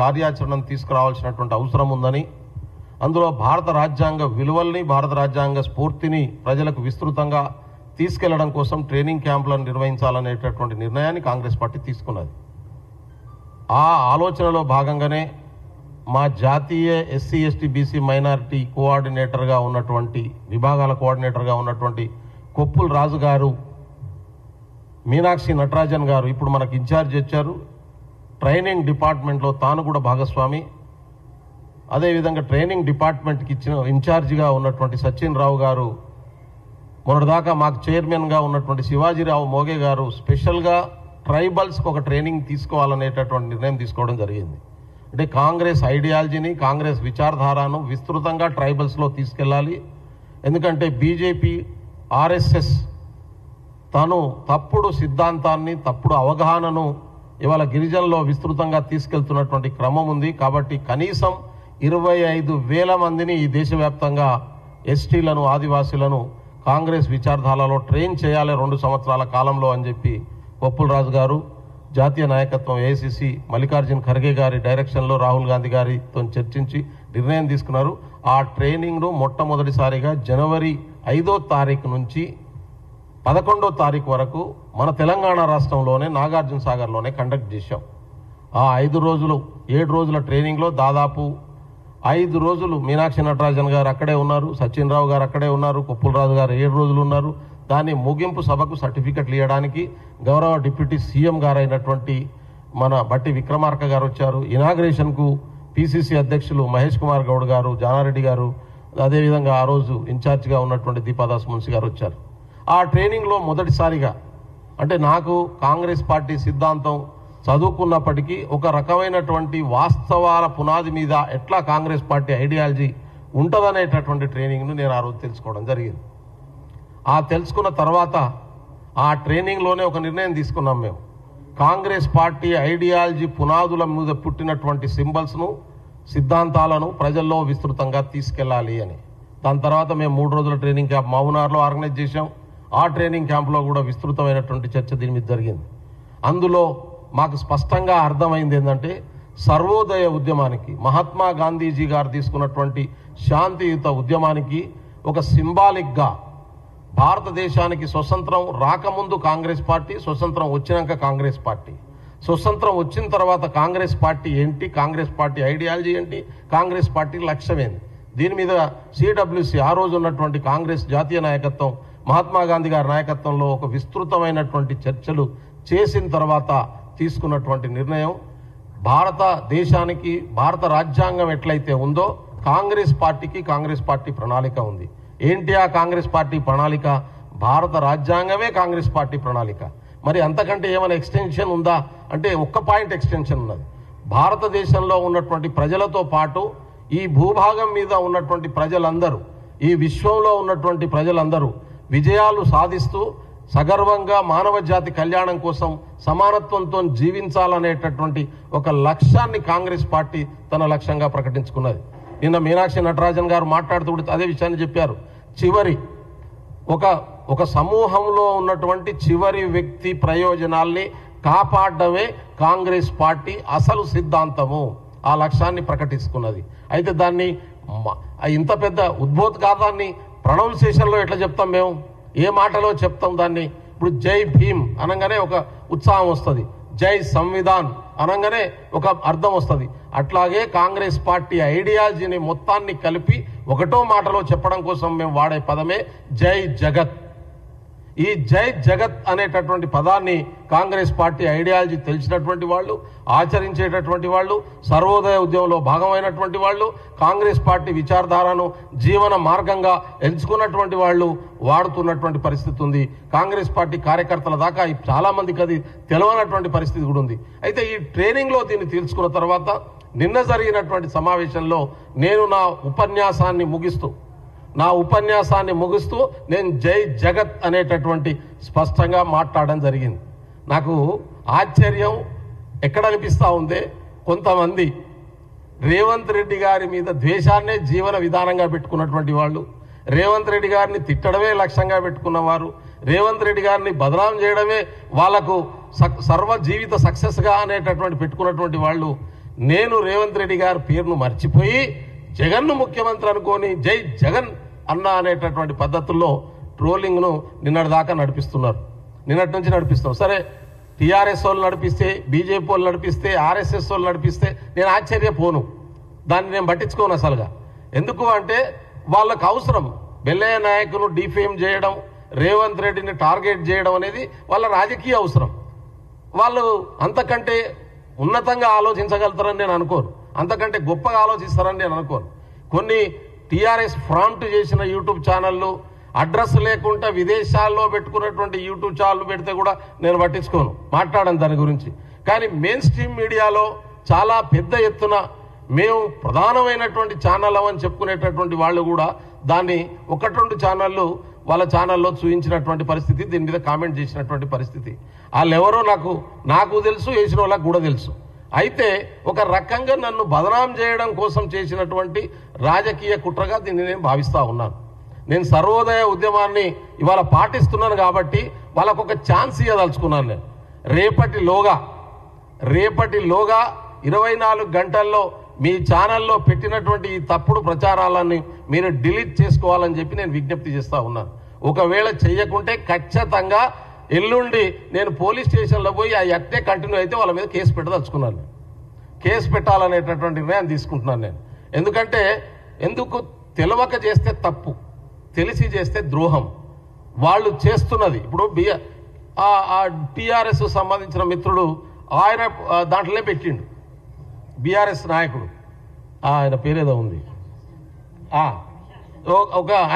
కార్యాచరణను తీసుకురావాల్సినటువంటి అవసరం ఉందని, అందులో భారత రాజ్యాంగ విలువల్ని, భారత రాజ్యాంగ స్ఫూర్తిని ప్రజలకు విస్తృతంగా తీసుకెళ్లడం కోసం ట్రైనింగ్ క్యాంపులను నిర్వహించాలనేటటువంటి నిర్ణయాన్ని కాంగ్రెస్ పార్టీ తీసుకున్నది. ఆ ఆలోచనలో భాగంగానే మా జాతీయ ఎస్సీ ఎస్టీ బీసీ మైనారిటీ కోఆర్డినేటర్గా ఉన్నటువంటి విభాగాల కోఆర్డినేటర్గా ఉన్నటువంటి కొప్పుల రాజు గారు, మీనాక్షి నటరాజన్ గారు ఇప్పుడు మనకు ఇన్ఛార్జ్ ఇచ్చారు. ట్రైనింగ్ డిపార్ట్మెంట్లో తాను కూడా భాగస్వామి. అదేవిధంగా ట్రైనింగ్ డిపార్ట్మెంట్కి ఇచ్చిన ఇన్ఛార్జిగా ఉన్నటువంటి సచిన్ రావు గారు, మొన్నటిదాకా మాకు చైర్మన్గా ఉన్నటువంటి శివాజీరావు మోగే గారు స్పెషల్గా ట్రైబల్స్కి ఒక ట్రైనింగ్ తీసుకోవాలనేటటువంటి నిర్ణయం తీసుకోవడం జరిగింది. అంటే కాంగ్రెస్ ఐడియాలజీని, కాంగ్రెస్ విచారధారను విస్తృతంగా ట్రైబల్స్లో తీసుకెళ్ళాలి. ఎందుకంటే బీజేపీ, ఆర్ఎస్ఎస్ తను తప్పుడు సిద్ధాంతాన్ని, తప్పుడు అవగాహనను ఇవాళ గిరిజనుల్లో విస్తృతంగా తీసుకెళ్తున్నటువంటి క్రమం ఉంది. కాబట్టి కనీసం 25,000 మందిని ఈ దేశవ్యాప్తంగా ఎస్టీలను, ఆదివాసీలను కాంగ్రెస్ విచారధారలో ట్రైన్ చేయాలి 2 సంవత్సరాల కాలంలో అని చెప్పి కొప్పుల రాజు గారు, జాతీయ నాయకత్వం ఏఐసిసి మల్లికార్జున్ ఖర్గే గారి డైరెక్షన్లో రాహుల్ గాంధీ గారితో చర్చించి నిర్ణయం తీసుకున్నారు. ఆ ట్రైనింగ్ను మొట్టమొదటిసారిగా జనవరి 5వ తారీఖు నుంచి 11వ తారీఖు వరకు మన తెలంగాణ రాష్ట్రంలోనే నాగార్జున సాగర్లోనే కండక్ట్ చేశాం. ఆ 7 రోజుల ట్రైనింగ్లో దాదాపు 5 రోజులు మీనాక్షి నటరాజన్ గారు అక్కడే ఉన్నారు, సచిన్ రావు గారు అక్కడే ఉన్నారు, కొప్పులరాజు గారు 7 రోజులు ఉన్నారు. దాని ముగింపు సభకు సర్టిఫికెట్లు ఇవ్వడానికి గౌరవ డిప్యూటీ సీఎం గారు అయినటువంటి మన బట్టి విక్రమార్క గారు వచ్చారు. ఇనాగ్రేషన్కు పిసిసి అధ్యక్షులు మహేష్ కుమార్ గౌడ్ గారు, జానారెడ్డి గారు, అదేవిధంగా ఆ రోజు ఇన్ఛార్జిగా ఉన్నటువంటి దీపాదాస్ మున్సి గారు వచ్చారు. ఆ ట్రైనింగ్లో మొదటిసారిగా, అంటే నాకు కాంగ్రెస్ పార్టీ సిద్ధాంతం చదువుకున్నప్పటికీ ఒక రకమైనటువంటి వాస్తవాల పునాది మీద ఎట్లా కాంగ్రెస్ పార్టీ ఐడియాలజీ ఉంటుందనేటటువంటి ట్రైనింగ్ను నేను ఆ రోజు తెలుసుకోవడం జరిగింది. ఆ తెలుసుకున్న తర్వాత ఆ ట్రైనింగ్లోనే ఒక నిర్ణయం తీసుకున్నాం. మేము కాంగ్రెస్ పార్టీ ఐడియాలజీ పునాదుల మీద పుట్టినటువంటి సింబల్స్ను, సిద్ధాంతాలను ప్రజల్లో విస్తృతంగా తీసుకెళ్ళాలి అని. దాని తర్వాత మేము 3 రోజుల ట్రైనింగ్ క్యాంప్ మౌనార్లో ఆర్గనైజ్ చేశాం. ఆ ట్రైనింగ్ క్యాంప్లో కూడా విస్తృతమైనటువంటి చర్చ దీని మీద జరిగింది. అందులో మాకు స్పష్టంగా అర్థమైంది ఏంటంటే, సర్వోదయ ఉద్యమానికి, మహాత్మా గాంధీజీ గారు తీసుకున్నటువంటి శాంతియుత ఉద్యమానికి ఒక సింబాలిక్గా భారతదేశానికి స్వతంత్రం రాకముందు కాంగ్రెస్ పార్టీ, స్వతంత్రం వచ్చినాక కాంగ్రెస్ పార్టీ, స్వతంత్రం వచ్చిన తర్వాత కాంగ్రెస్ పార్టీ ఏంటి, కాంగ్రెస్ పార్టీ ఐడియాలజీ ఏంటి, కాంగ్రెస్ పార్టీ లక్ష్యం ఏంటి, దీని మీద సిడబ్ల్యూసి ఆ రోజు ఉన్నటువంటి కాంగ్రెస్ జాతీయ నాయకత్వం మహాత్మా గాంధీ గారి నాయకత్వంలో ఒక విస్తృతమైనటువంటి చర్చలు చేసిన తర్వాత తీసుకున్నటువంటి నిర్ణయం, భారతదేశానికి భారత రాజ్యాంగం ఎట్లయితే ఉందో కాంగ్రెస్ పార్టీకి కాంగ్రెస్ పార్టీ ప్రణాళిక ఉంది. ఏంటి ఆ కాంగ్రెస్ పార్టీ ప్రణాళిక? భారత రాజ్యాంగమే కాంగ్రెస్ పార్టీ ప్రణాళిక. మరి అంతకంటే ఏమైనా ఎక్స్టెన్షన్ ఉందా అంటే ఒక్క పాయింట్ ఎక్స్టెన్షన్ ఉన్నది. భారతదేశంలో ఉన్నటువంటి ప్రజలతో పాటు ఈ భూభాగం మీద ఉన్నటువంటి ప్రజలందరూ, ఈ విశ్వంలో ఉన్నటువంటి ప్రజలందరూ విజయాలు సాధిస్తూ సగర్వంగా మానవ జాతి కళ్యాణం కోసం సమానత్వంతో జీవించాలనేటటువంటి ఒక లక్ష్యాన్ని కాంగ్రెస్ పార్టీ తన లక్ష్యంగా ప్రకటించుకున్నది. నిన్న మీనాక్షి నటరాజన్ గారు మాట్లాడుతూ అదే విషయాన్ని చెప్పారు. చివరి ఒక సమూహంలో ఉన్నటువంటి చివరి వ్యక్తి ప్రయోజనాల్ని కాపాడడమే కాంగ్రెస్ పార్టీ అసలు సిద్ధాంతము. ఆ లక్ష్యాన్ని ప్రకటించుకున్నది. అయితే దాన్ని ఇంత పెద్ద ఉద్బోధకాదాన్ని ప్రొనౌన్సియేషన్లో ఎట్లా చెప్తాం? మేము ఏ మాటలో చెప్తాం దాన్ని? ఇప్పుడు జై భీమ్ అనగానే ఒక ఉత్సాహం వస్తుంది, జై సంవిధాన్ అనగానే ఒక అర్థం వస్తుంది. అట్లాగే కాంగ్రెస్ పార్టీ ఐడియాలజీని మొత్తాన్ని కలిపి ఒకటో మాటలో చెప్పడం కోసం మేము వాడే పదమే జై జగత్. ఈ జై జగత్ అనేటటువంటి పదాన్ని కాంగ్రెస్ పార్టీ ఐడియాలజీ తెలిసినటువంటి వాళ్ళు, ఆచరించేటటువంటి వాళ్ళు, సర్వోదయ ఉద్యమంలో భాగమైనటువంటి వాళ్ళు, కాంగ్రెస్ పార్టీ విచారధారను జీవన మార్గంగా ఎంచుకున్నటువంటి వాళ్ళు వాడుతున్నటువంటి పరిస్థితి ఉంది. కాంగ్రెస్ పార్టీ కార్యకర్తల దాకా చాలా మందికి అది తెలియనటువంటి పరిస్థితి కూడా ఉంది. అయితే ఈ ట్రైనింగ్లో దీన్ని తెలుసుకున్న తర్వాత నిన్న జరిగినటువంటి సమావేశంలో నేను నా ఉపన్యాసాన్ని ముగిస్తూ నేను జై జగత్ అనేటటువంటి స్పష్టంగా మాట్లాడడం జరిగింది. నాకు ఆశ్చర్యం ఎక్కడ అనిపిస్తూ ఉంది, కొంతమంది రేవంత్ రెడ్డి గారి మీద ద్వేషాన్నే జీవన విధానంగా పెట్టుకున్నటువంటి వాళ్ళు, రేవంత్ రెడ్డి గారిని తిట్టడమే లక్ష్యంగా పెట్టుకున్నవారు, రేవంత్ రెడ్డి గారిని బదనాం చేయడమే వాళ్లకు సర్వ జీవిత సక్సెస్గా అనేటటువంటి పెట్టుకున్నటువంటి వాళ్ళు నేను రేవంత్ రెడ్డి గారి పేరును మర్చిపోయి జగన్ను ముఖ్యమంత్రి అనుకొని జై జగన్ అన్న అనేటటువంటి పద్ధతుల్లో ట్రోలింగ్ను నిన్నటి దాకా నడిపిస్తున్నారు, నిన్నటి నుంచి నడిపిస్తున్నారు. సరే, టీఆర్ఎస్ వాళ్ళు నడిపిస్తే, బీజేపీ వాళ్ళు నడిపిస్తే, ఆర్ఎస్ఎస్ వాళ్ళు నడిపిస్తే నేను ఆశ్చర్యపోను, దాన్ని నేను పట్టించుకోను అసలుగా. ఎందుకు అంటే వాళ్ళకు అవసరం బెల్లయ్య నాయకును డిఫేమ్ చేయడం, రేవంత్ రెడ్డిని టార్గెట్ చేయడం అనేది వాళ్ళ రాజకీయ అవసరం. వాళ్ళు అంతకంటే ఉన్నతంగా ఆలోచించగలుగుతారని నేను అనుకోను, అంతకంటే గొప్పగా ఆలోచిస్తారని నేను అనుకోను. కొన్ని టీఆర్ఎస్ ఫ్రంట్ చేసిన యూట్యూబ్ ఛానళ్ళు, అడ్రస్ లేకుండా విదేశాల్లో పెట్టుకున్నటువంటి యూట్యూబ్ ఛానల్ పెడితే కూడా నేను పట్టించుకోను, మాట్లాడను దాని గురించి. కానీ మెయిన్ స్ట్రీమ్ మీడియాలో చాలా పెద్ద ఎత్తున మేము ప్రధానమైనటువంటి ఛానల్ అని చెప్పుకునేటటువంటి వాళ్ళు కూడా దాన్ని ఒకటి రెండు ఛానళ్ళు వాళ్ళ ఛానల్లో చూపించినటువంటి పరిస్థితి, దీని మీద కామెంట్ చేసినటువంటి పరిస్థితి. వాళ్ళెవరో నాకు తెలుసు, వేసిన వాళ్ళకు కూడా తెలుసు. అయితే ఒక రకంగా నన్ను బదనాం చేయడం కోసం చేసినటువంటి రాజకీయ కుట్రగా దీన్ని నేను భావిస్తూ ఉన్నాను. నేను సర్వోదయ ఉద్యమాన్ని ఇవాళ పాటిస్తున్నాను కాబట్టి వాళ్ళకు ఒక ఛాన్స్ ఇవ్వదలుచుకున్నాను. నేను రేపటిలోగా 24 గంటల్లో మీ ఛానల్లో పెట్టినటువంటి ఈ తప్పుడు ప్రచారాలన్నీ మీరు డిలీట్ చేసుకోవాలని చెప్పి నేను విజ్ఞప్తి చేస్తూ ఉన్నాను. ఒకవేళ చెయ్యకుంటే ఖచ్చితంగా ఎల్లుండి నేను పోలీస్ స్టేషన్లో పోయి ఆ అట్టే కంటిన్యూ అయితే వాళ్ళ మీద కేసు పెట్టదలుచుకున్నాను. కేసు పెట్టాలనేటటువంటి నిర్ణయం తీసుకుంటున్నాను నేను. ఎందుకు తెలవక చేస్తే తప్పు, తెలిసి చేస్తే ద్రోహం. వాళ్ళు చేస్తున్నది ఇప్పుడు టీఆర్ఎస్ సంబంధించిన మిత్రుడు ఆయన దాంట్లోనే పెట్టిండు, బీఆర్ఎస్ నాయకుడు, ఆయన పేరేదో ఉంది,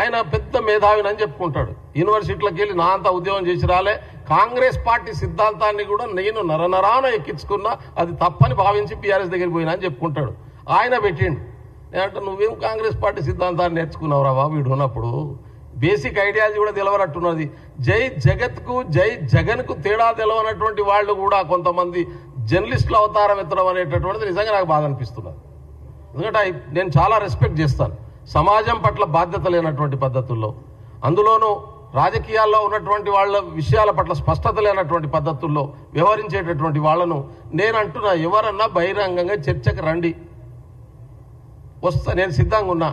ఆయన పెద్ద మేధావిని చెప్పుకుంటాడు. యూనివర్సిటీలకు వెళ్ళి నా అంతా ఉద్యోగం చేసి రాలే, కాంగ్రెస్ పార్టీ సిద్ధాంతాన్ని కూడా నేను నరనరాన ఎక్కించుకున్నా, అది తప్పని భావించి బీఆర్ఎస్ దగ్గరికి పోయినా అని చెప్పుకుంటాడు. ఆయన పెట్టిండు. నేనంటే నువ్వేం కాంగ్రెస్ పార్టీ సిద్ధాంతాన్ని నేర్చుకున్నావురా బాబు, వీడు ఉన్నప్పుడు బేసిక్ ఐడియాలజీ కూడా తెలవనట్టున్నది. జై జగత్కు జై జగన్కు తేడా తెలవనటువంటి వాళ్ళు కూడా కొంతమంది జర్నలిస్టులు అవతారం ఎత్తడం అనేటటువంటిది నిజంగా నాకు బాధ అనిపిస్తున్నది. ఎందుకంటే నేను చాలా రెస్పెక్ట్ చేస్తాను సమాజం పట్ల బాధ్యత లేనటువంటి పద్ధతుల్లో, అందులోనూ రాజకీయాల్లో ఉన్నటువంటి వాళ్ళ విషయాల పట్ల స్పష్టత లేనటువంటి పద్ధతుల్లో వ్యవహరించేటటువంటి వాళ్ళను నేను అంటున్నా, ఎవరన్నా బహిరంగంగా చర్చకు రండి, వస్తా, నేను సిద్ధంగా ఉన్నా.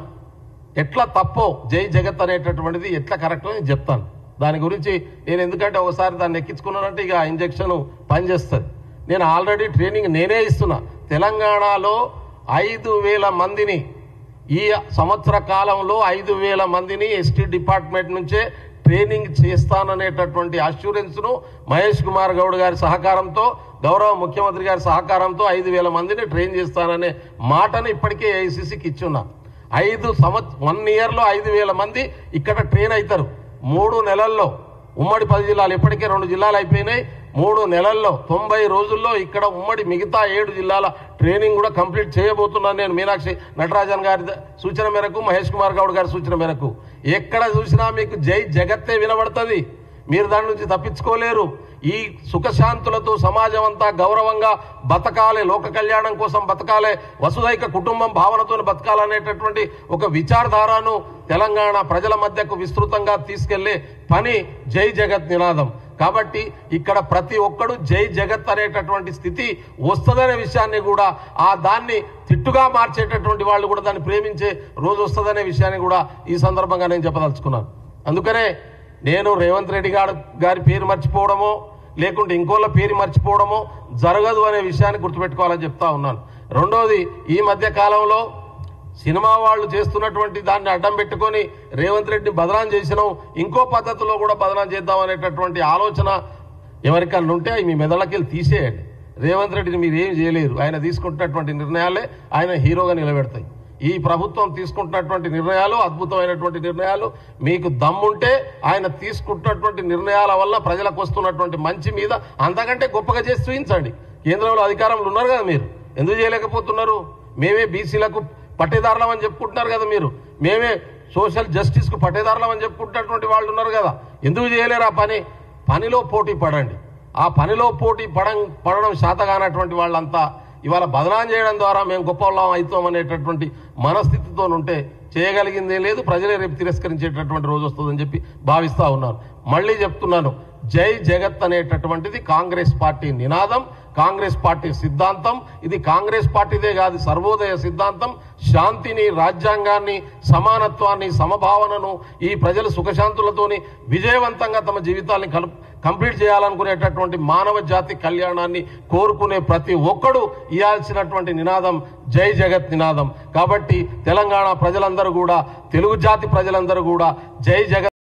ఎట్లా తప్పో జై జగత్ అనేటటువంటిది ఎట్లా కరెక్టో నేను చెప్తాను. దాని గురించి నేను ఎందుకంటే ఒకసారి దాన్ని ఎక్కించుకున్నానంటే ఇక ఆ ఇంజక్షన్ పనిచేస్తుంది. నేను ఆల్రెడీ ట్రైనింగ్ నేనే ఇస్తున్నా. తెలంగాణలో 5,000 మందిని ఈ సంవత్సర కాలంలో 5,000 మందిని ఎస్టీ డిపార్ట్మెంట్ నుంచే ట్రైనింగ్ చేస్తాననేటటువంటి అష్యూరెన్స్ను మహేష్ కుమార్ గౌడ్ గారి సహకారంతో, గౌరవ ముఖ్యమంత్రి గారి సహకారంతో 5,000 మందిని ట్రైన్ చేస్తాననే మాటను ఇప్పటికే ఏఐసిసికి ఇచ్చున్నా. 1 ఇయర్లో 5,000 మంది ఇక్కడ ట్రైన్ అవుతారు. 3 నెలల్లో ఉమ్మడి 10 జిల్లాలు, ఇప్పటికే 2 జిల్లాలు అయిపోయినాయి. 3 నెలల్లో 90 రోజుల్లో ఇక్కడ ఉమ్మడి మిగతా 7 జిల్లాల ట్రైనింగ్ కూడా కంప్లీట్ చేయబోతున్నాను నేను. మీనాక్షి నటరాజన్ గారి సూచన మేరకు, మహేష్ కుమార్ గౌడ్ గారి సూచన మేరకు ఎక్కడ చూసినా మీకు జై జగత్తే వినబడుతుంది. మీరు దాని నుంచి తప్పించుకోలేరు. ఈ సుఖశాంతులతో సమాజం అంతా గౌరవంగా బతకాలి, లోక కళ్యాణం కోసం బతకాలి, వసుదైక కుటుంబం భావనతో బతకాలనేటటువంటి ఒక విచారధారను తెలంగాణ ప్రజల మధ్యకు విస్తృతంగా తీసుకెళ్లే పని జై జగత్ నినాదం. కాబట్టి ఇక్కడ ప్రతి ఒక్కడు జై జగత్ అనేటటువంటి స్థితి వస్తుందనే విషయాన్ని కూడా, దాన్ని తిట్టుగా మార్చేటటువంటి వాళ్ళు కూడా దాన్ని ప్రేమించే రోజు వస్తుందనే విషయాన్ని కూడా ఈ సందర్భంగా నేను చెప్పదలుచుకున్నాను. అందుకనే నేను రేవంత్ రెడ్డి గారి పేరు మర్చిపోవడమో లేకుంటే ఇంకోళ్ళ పేరు మర్చిపోవడమో జరగదు అనే విషయాన్ని గుర్తుపెట్టుకోవాలని చెప్తా ఉన్నాను. రెండోది, ఈ మధ్య కాలంలో సినిమా వాళ్ళు చేస్తున్నటువంటి దాన్ని అడ్డం పెట్టుకొని రేవంత్ రెడ్డి బదనాం చేసినాం, ఇంకో పద్ధతిలో కూడా బదనాం చేద్దాం అనేటటువంటి ఆలోచన ఎవరికన్నా ఉంటే మీ మెదళ్ళకి వెళ్ళి తీసేయండి. రేవంత్ రెడ్డిని మీరు ఏం చేయలేరు. ఆయన తీసుకుంటున్నటువంటి నిర్ణయాలే ఆయన హీరోగా నిలబెడతాయి. ఈ ప్రభుత్వం తీసుకుంటున్నటువంటి నిర్ణయాలు అద్భుతమైనటువంటి నిర్ణయాలు. మీకు దమ్ముంటే ఆయన తీసుకుంటున్నటువంటి నిర్ణయాల వల్ల ప్రజలకు వస్తున్నటువంటి మంచి మీద అంతకంటే గొప్పగా చేసి చూపించండి. కేంద్రంలో అధికారంలో ఉన్నారు కదా, మీరు ఎందుకు చేయలేకపోతున్నారు? మేమే బీసీలకు పట్టేదారులం అని చెప్పుకుంటున్నారు కదా మీరు, మేమే సోషల్ జస్టిస్కు పట్టేదారులం అని చెప్పుకుంటున్నటువంటి వాళ్ళు ఉన్నారు కదా, ఎందుకు చేయలేరు? ఆ పనిలో పోటీ పడండి. ఆ పనిలో పోటీ పడడం శాతగానటువంటి వాళ్ళంతా ఇవాళ బదనాం చేయడం ద్వారా మేము గొప్ప వాళ్ళం అవుతాం అనేటటువంటి మనస్థితితో ఉంటే చేయగలిగిందే లేదు. ప్రజలే రేపు తిరస్కరించేటటువంటి రోజు వస్తుందని చెప్పి భావిస్తూ ఉన్నాను. మళ్ళీ చెప్తున్నాను, జై జగత్ అనేటటువంటిది కాంగ్రెస్ పార్టీ నినాదం, కాంగ్రెస్ పార్టీ సిద్ధాంతం. ఇది కాంగ్రెస్ పార్టీదే కాదు, సర్వోదయ సిద్ధాంతం. శాంతిని, రాజ్యాంగాన్ని, సమానత్వాన్ని, సమభావనను ఈ ప్రజలు సుఖశాంతులతోని విజయవంతంగా తమ జీవితాన్ని కంప్లీట్ చేయాలనుకునేటటువంటి మానవ జాతి కళ్యాణాన్ని కోరుకునే ప్రతి ఒక్కడు ఇయాల్సినటువంటి నినాదం జై జగత్ నినాదం. కాబట్టి తెలంగాణ ప్రజలందరూ కూడా, తెలుగు జాతి ప్రజలందరూ కూడా జై జగత్